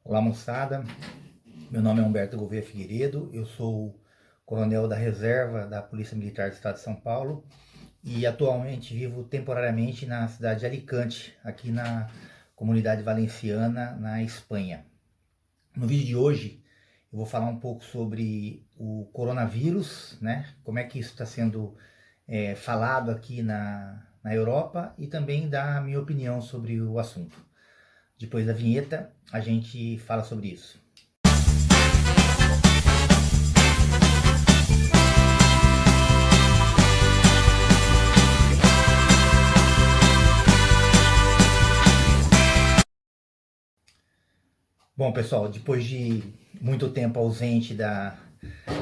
Olá, moçada. Meu nome é Humberto Gouveia Figueiredo. Eu sou coronel da reserva da Polícia Militar do Estado de São Paulo e atualmente vivo temporariamente na cidade de Alicante, aqui na Comunidade Valenciana, na Espanha. No vídeo de hoje eu vou falar um pouco sobre o coronavírus, né? Como é que isso está sendo falado aqui na Europa e também dar a minha opinião sobre o assunto. Depois da vinheta, a gente fala sobre isso. Bom, pessoal, depois de muito tempo ausente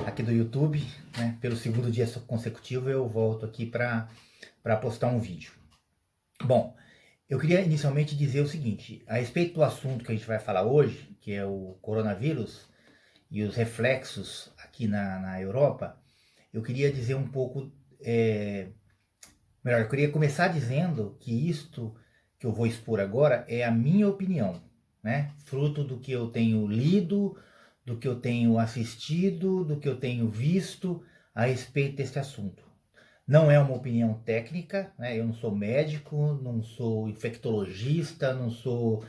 aqui do YouTube, né, pelo segundo dia consecutivo, eu volto aqui para postar um vídeo. Bom, eu queria inicialmente dizer o seguinte, a respeito do assunto que a gente vai falar hoje, que é o coronavírus e os reflexos aqui na Europa, eu queria dizer um pouco, melhor, eu queria começar dizendo que isto que eu vou expor agora é a minha opinião, né? Fruto do que eu tenho lido, do que eu tenho assistido, do que eu tenho visto a respeito desse assunto. Não é uma opinião técnica, né? Eu não sou médico, não sou infectologista, não sou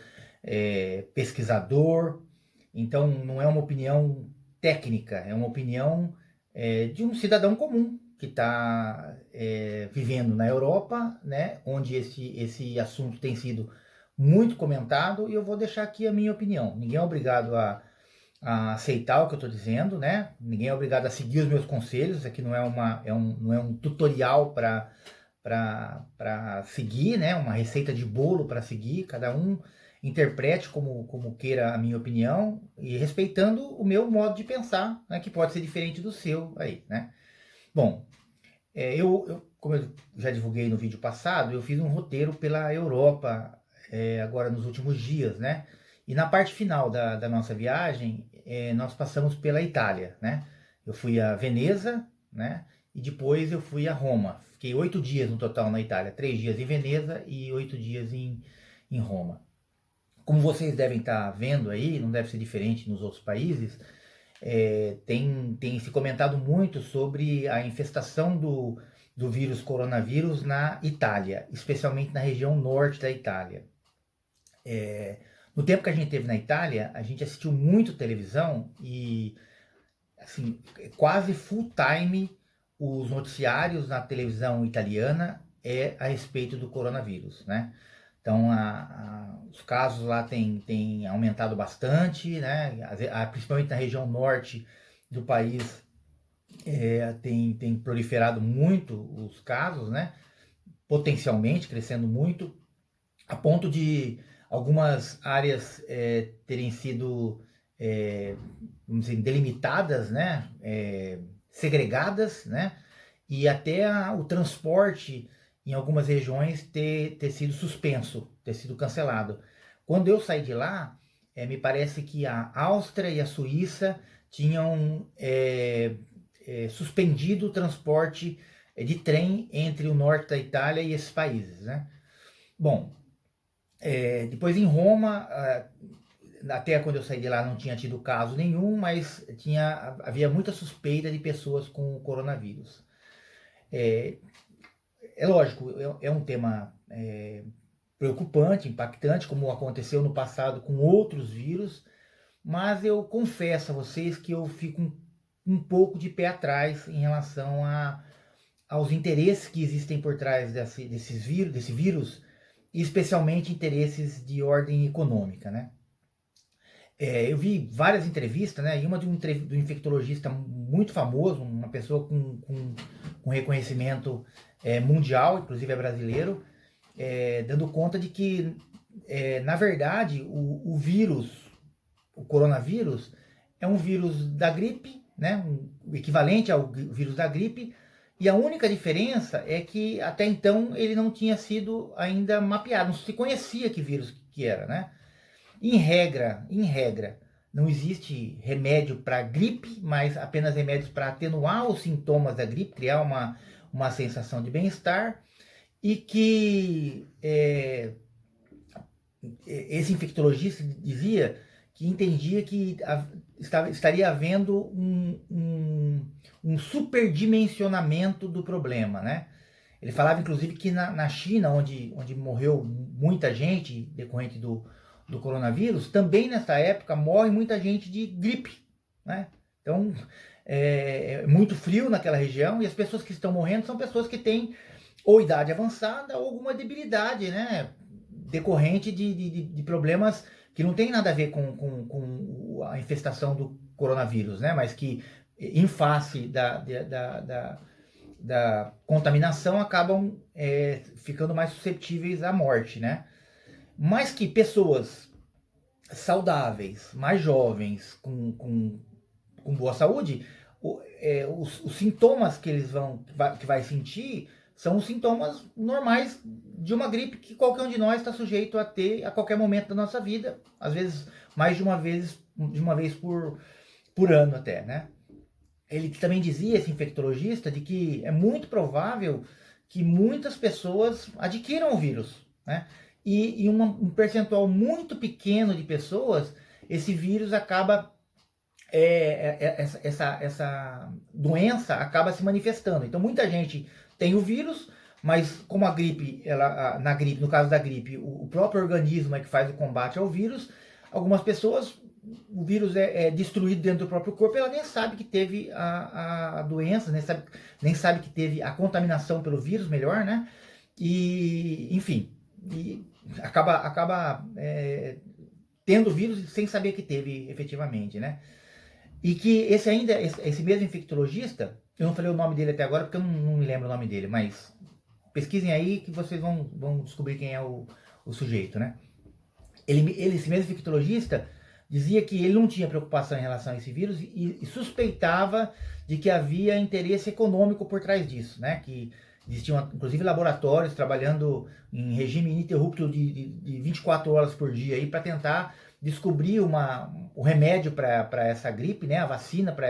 pesquisador, então não é uma opinião técnica, é uma opinião de um cidadão comum que está vivendo na Europa, né? Onde esse assunto tem sido muito comentado, e eu vou deixar aqui a minha opinião. Ninguém é obrigado a aceitar o que eu estou dizendo, né? Ninguém é obrigado a seguir os meus conselhos. Aqui não é um tutorial para seguir, né? Uma receita de bolo para seguir. Cada um interprete como queira a minha opinião e respeitando o meu modo de pensar, né? Que pode ser diferente do seu aí, né? Bom, como eu já divulguei no vídeo passado, eu fiz um roteiro pela Europa agora nos últimos dias, né? E na parte final da nossa viagem, nós passamos pela Itália, né? Eu fui a Veneza, né? E depois eu fui a Roma. Fiquei 8 dias no total na Itália, 3 dias em Veneza e 8 dias em Roma. Como vocês devem estar vendo aí, não deve ser diferente nos outros países, tem se comentado muito sobre a infestação do vírus coronavírus na Itália, especialmente na região norte da Itália. No tempo que a gente teve na Itália, a gente assistiu muito televisão e, assim, quase full time os noticiários na televisão italiana a respeito do coronavírus, né? Então, os casos lá têm aumentado bastante, né? Principalmente na região norte do país, tem proliferado muito os casos, né? Potencialmente crescendo muito, a ponto de algumas áreas terem sido, vamos dizer, delimitadas, né? Segregadas, né? E até o transporte em algumas regiões ter sido suspenso, ter sido cancelado. Quando eu saí de lá, me parece que a Áustria e a Suíça tinham suspendido o transporte de trem entre o norte da Itália e esses países, né? Bom, depois em Roma, até quando eu saí de lá não tinha tido caso nenhum, mas havia muita suspeita de pessoas com o coronavírus. Lógico, é um tema preocupante, impactante, como aconteceu no passado com outros vírus, mas eu confesso a vocês que eu fico um pouco de pé atrás em relação aos interesses que existem por trás desse vírus, e especialmente interesses de ordem econômica, né? Eu vi várias entrevistas, né? E uma de um infectologista muito famoso, uma pessoa com reconhecimento mundial, inclusive é brasileiro, dando conta de que, na verdade, o vírus, o coronavírus, é um vírus da gripe, né? O equivalente ao vírus da gripe, e a única diferença é que até então ele não tinha sido ainda mapeado, não se conhecia que vírus que era, né? Em regra, não existe remédio para gripe, mas apenas remédios para atenuar os sintomas da gripe, criar uma sensação de bem-estar, e que esse infectologista dizia que entendia que estaria havendo um superdimensionamento do problema, né? Ele falava, inclusive, que na China, onde morreu muita gente decorrente do coronavírus, também nessa época morre muita gente de gripe, né? Então, é muito frio naquela região e as pessoas que estão morrendo são pessoas que têm ou idade avançada ou alguma debilidade, né? Decorrente de problemas que não tem nada a ver com a infestação do coronavírus, né? Mas que, em face da contaminação, acabam ficando mais suscetíveis à morte, né? Mas que pessoas saudáveis, mais jovens, com boa saúde, os sintomas que que vai sentir são os sintomas normais de uma gripe que qualquer um de nós está sujeito a ter a qualquer momento da nossa vida, às vezes mais de uma vez por ano até, né? Ele também dizia, esse infectologista, de que é muito provável que muitas pessoas adquiram o vírus, né? E um percentual muito pequeno de pessoas, esse vírus acaba, essa doença acaba se manifestando. Então muita gente tem o vírus, mas como a gripe, no caso da gripe, o próprio organismo é que faz o combate ao vírus, algumas pessoas, o vírus é destruído dentro do próprio corpo, ela nem sabe que teve a doença, nem sabe que teve a contaminação pelo vírus, melhor, né? E, enfim, acaba tendo vírus sem saber que teve efetivamente, né? E que esse mesmo infectologista, eu não falei o nome dele até agora porque eu não me lembro o nome dele, mas pesquisem aí que vocês vão descobrir quem é o sujeito, né? Esse mesmo infectologista dizia que ele não tinha preocupação em relação a esse vírus e suspeitava de que havia interesse econômico por trás disso, né? Que existiam, inclusive, laboratórios trabalhando em regime ininterrupto de 24 horas por dia para tentar descobrir o remédio para essa gripe, né? A vacina para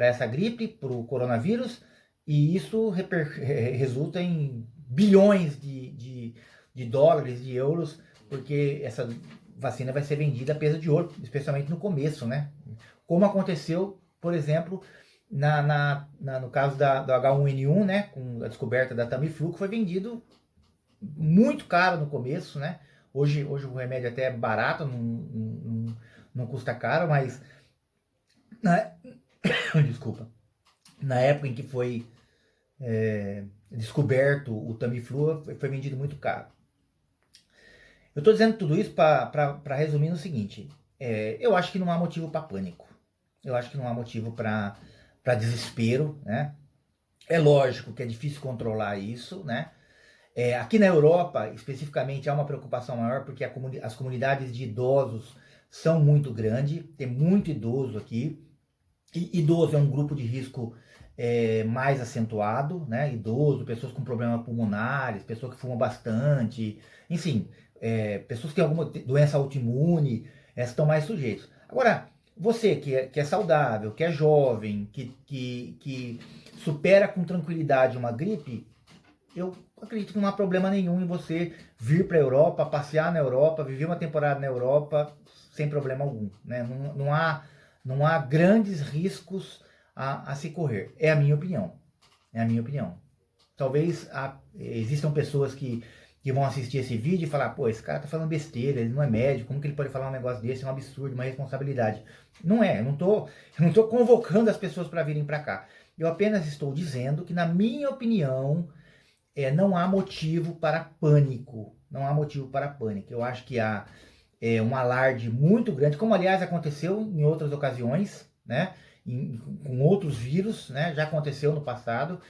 essa gripe, para o coronavírus, e isso resulta em bilhões de dólares, de euros, porque essa vacina vai ser vendida a peso de ouro, especialmente no começo, né? Como aconteceu, por exemplo, no caso do H1N1, né? Com a descoberta da Tamiflu, que foi vendido muito caro no começo, né? Hoje o remédio até é barato, não custa caro, mas desculpa. Na época em que foi descoberto o Tamiflu, foi vendido muito caro. Eu estou dizendo tudo isso para resumir no seguinte: eu acho que não há motivo para pânico. Eu acho que não há motivo para desespero, né? É lógico que é difícil controlar isso, né? Aqui na Europa, especificamente, há uma preocupação maior porque as comunidades de idosos são muito grandes, tem muito idoso aqui. E idoso é um grupo de risco mais acentuado, né? Idoso, pessoas com problemas pulmonares, pessoas que fumam bastante, enfim, pessoas que têm alguma doença autoimune, estão mais sujeitos. Agora, você que é saudável, que é jovem, que supera com tranquilidade uma gripe, eu acredito que não há problema nenhum em você vir para a Europa, passear na Europa, viver uma temporada na Europa sem problema algum, né? Não há grandes riscos a se correr. É a minha opinião. É a minha opinião. Talvez existam pessoas que vão assistir esse vídeo e falar: pô, esse cara tá falando besteira, ele não é médico, como que ele pode falar um negócio desse? É um absurdo, uma responsabilidade. Não é, eu não tô convocando as pessoas para virem para cá. Eu apenas estou dizendo que, na minha opinião, não há motivo para pânico. Não há motivo para pânico. Eu acho que há um alarde muito grande, como aliás aconteceu em outras ocasiões, né? Com outros vírus, né? Já aconteceu no passado.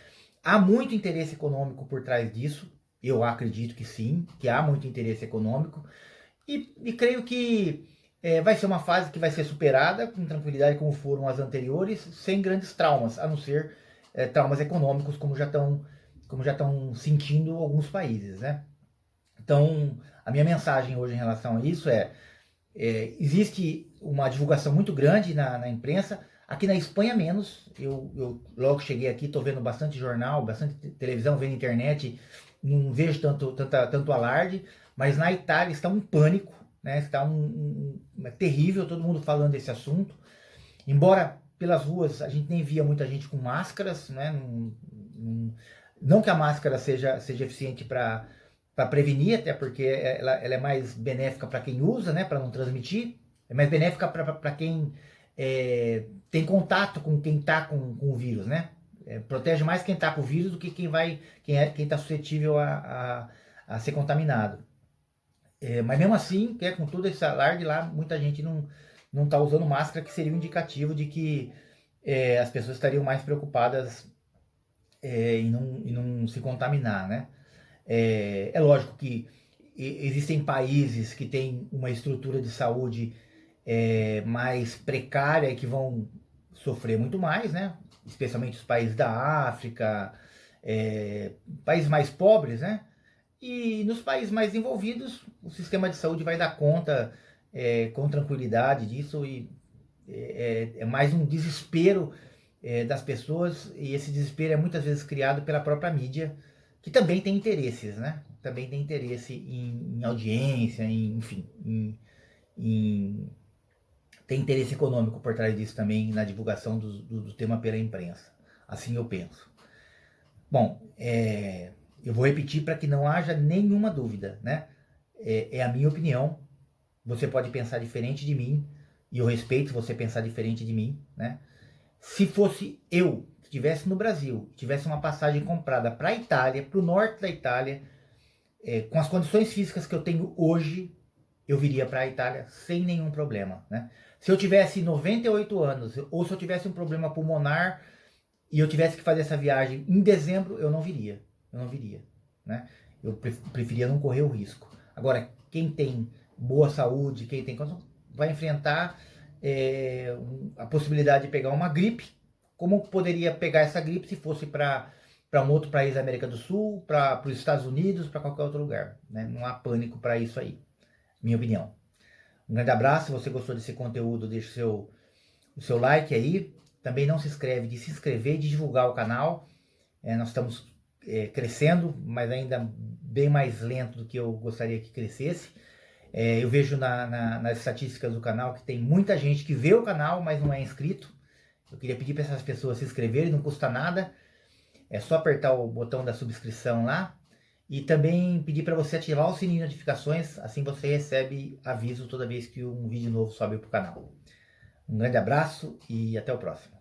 Há muito interesse econômico por trás disso. Eu acredito que sim, que há muito interesse econômico. E creio que vai ser uma fase que vai ser superada com tranquilidade, como foram as anteriores, sem grandes traumas, a não ser traumas econômicos, como já estão sentindo alguns países, né? Então, a minha mensagem hoje em relação a isso existe uma divulgação muito grande na imprensa. Aqui na Espanha menos. Eu logo cheguei aqui, estou vendo bastante jornal, bastante televisão, vendo internet, não vejo tanto alarde, mas na Itália está um pânico, né? Está é terrível, todo mundo falando desse assunto. Embora pelas ruas a gente nem via muita gente com máscaras, né? Não que a máscara seja eficiente para prevenir, até porque ela é mais benéfica para quem usa, né? Para não transmitir. É mais benéfica para quem tem contato com quem está com o vírus, né? Protege mais quem está com o vírus do que quem está suscetível a ser contaminado. Mas mesmo assim, com todo esse alarde lá, muita gente não está usando máscara, que seria um indicativo de que as pessoas estariam mais preocupadas em não se contaminar, né? É lógico que existem países que têm uma estrutura de saúde mais precária e que vão sofrer muito mais, né? Especialmente os países da África, países mais pobres, né? E nos países mais envolvidos, o sistema de saúde vai dar conta com tranquilidade disso, e é mais um desespero das pessoas, e esse desespero é muitas vezes criado pela própria mídia, que também tem interesses, né? Também tem interesse em audiência, enfim, tem interesse econômico por trás disso também, na divulgação do tema pela imprensa. Assim eu penso. Bom, eu vou repetir para que não haja nenhuma dúvida, né? É a minha opinião. Você pode pensar diferente de mim, e eu respeito você pensar diferente de mim, né? Se fosse eu, que estivesse no Brasil, tivesse uma passagem comprada para a Itália, para o norte da Itália, com as condições físicas que eu tenho hoje, eu viria para a Itália sem nenhum problema, né? Se eu tivesse 98 anos, ou se eu tivesse um problema pulmonar e eu tivesse que fazer essa viagem em dezembro, eu não viria. Eu não viria, né? Eu preferia não correr o risco. Agora, quem tem boa saúde, quem tem vai enfrentar a possibilidade de pegar uma gripe, como poderia pegar essa gripe se fosse para um outro país da América do Sul, para os Estados Unidos, para qualquer outro lugar, né? Não há pânico para isso aí, minha opinião. Um grande abraço. Se você gostou desse conteúdo, deixe o seu like aí. Também não se esquece de se inscrever e de divulgar o canal. Nós estamos crescendo, mas ainda bem mais lento do que eu gostaria que crescesse. Eu vejo nas estatísticas do canal que tem muita gente que vê o canal, mas não é inscrito. Eu queria pedir para essas pessoas se inscreverem, não custa nada. É só apertar o botão da subscrição lá. E também pedir para você ativar o sininho de notificações, assim você recebe aviso toda vez que um vídeo novo sobe para o canal. Um grande abraço e até o próximo.